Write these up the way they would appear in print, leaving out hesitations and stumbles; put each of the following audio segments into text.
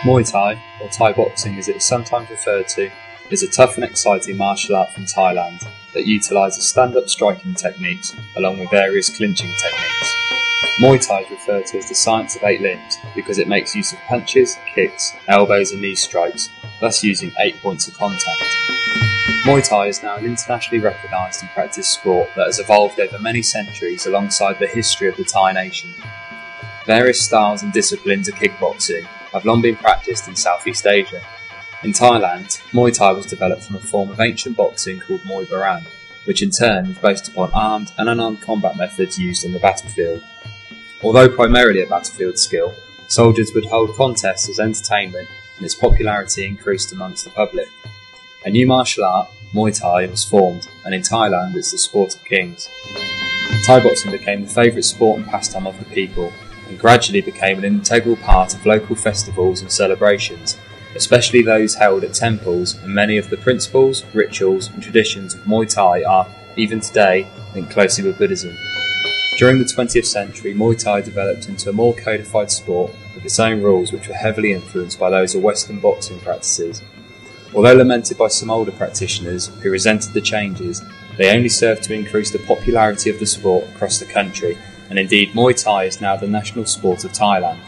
Muay Thai, or Thai boxing as it is sometimes referred to, is a tough and exciting martial art from Thailand that utilises stand-up striking techniques along with various clinching techniques. Muay Thai is referred to as the science of 8 limbs because it makes use of punches, kicks, elbows and knee strikes, thus using 8 points of contact. Muay Thai is now an internationally recognised and practised sport that has evolved over many centuries alongside the history of the Thai nation. Various styles and disciplines of kickboxing have long been practised in Southeast Asia. In Thailand, Muay Thai was developed from a form of ancient boxing called Muay Baran, which in turn was based upon armed and unarmed combat methods used on the battlefield. Although primarily a battlefield skill, soldiers would hold contests as entertainment and its popularity increased amongst the public. A new martial art, Muay Thai, was formed, and in Thailand it's the sport of kings. Thai boxing became the favourite sport and pastime of the people, and gradually became an integral part of local festivals and celebrations, especially those held at temples, and many of the principles, rituals and traditions of Muay Thai are, even today, linked closely with Buddhism. During the 20th century, Muay Thai developed into a more codified sport with its own rules which were heavily influenced by those of Western boxing practices. Although lamented by some older practitioners who resented the changes, they only served to increase the popularity of the sport across the country, and indeed Muay Thai is now the national sport of Thailand.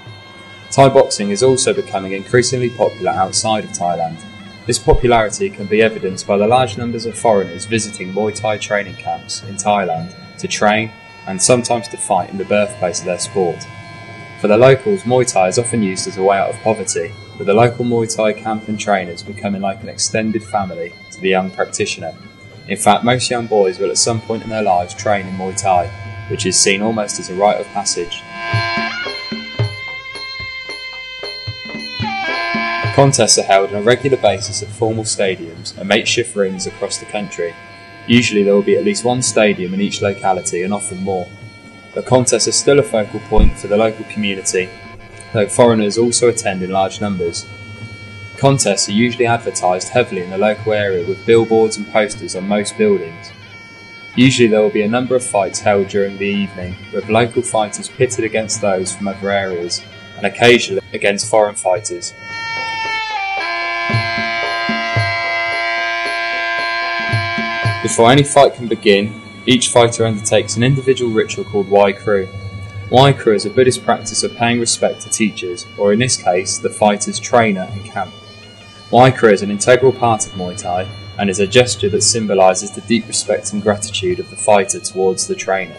Thai boxing is also becoming increasingly popular outside of Thailand. This popularity can be evidenced by the large numbers of foreigners visiting Muay Thai training camps in Thailand to train and sometimes to fight in the birthplace of their sport. For the locals, Muay Thai is often used as a way out of poverty, with the local Muay Thai camp and trainers becoming like an extended family to the young practitioner. In fact, most young boys will at some point in their lives train in Muay Thai, which is seen almost as a rite of passage. Contests are held on a regular basis at formal stadiums and makeshift rings across the country. Usually there will be at least one stadium in each locality and often more. The contests are still a focal point for the local community, though foreigners also attend in large numbers. Contests are usually advertised heavily in the local area with billboards and posters on most buildings. Usually there will be a number of fights held during the evening, with local fighters pitted against those from other areas, and occasionally against foreign fighters. Before any fight can begin, each fighter undertakes an individual ritual called Wai Kru. Wai Kru is a Buddhist practice of paying respect to teachers, or in this case, the fighter's trainer and camp. Wai Kru is an integral part of Muay Thai, and is a gesture that symbolises the deep respect and gratitude of the fighter towards the trainer.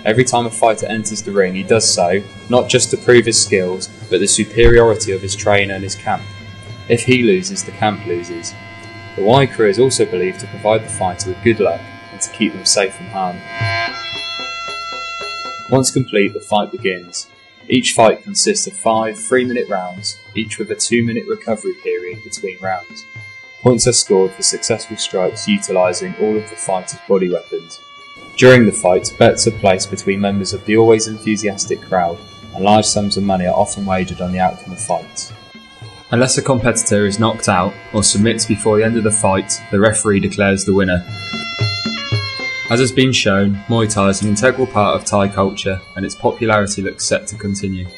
Every time a fighter enters the ring, he does so, not just to prove his skills, but the superiority of his trainer and his camp. If he loses, the camp loses. The Wai Kru is also believed to provide the fighter with good luck, and to keep them safe from harm. Once complete, the fight begins. Each fight consists of 5 3-minute rounds, each with a 2-minute recovery period between rounds. Points are scored for successful strikes utilising all of the fighter's body weapons. During the fight, bets are placed between members of the always enthusiastic crowd, and large sums of money are often wagered on the outcome of fights. Unless a competitor is knocked out or submits before the end of the fight, the referee declares the winner. As has been shown, Muay Thai is an integral part of Thai culture, and its popularity looks set to continue.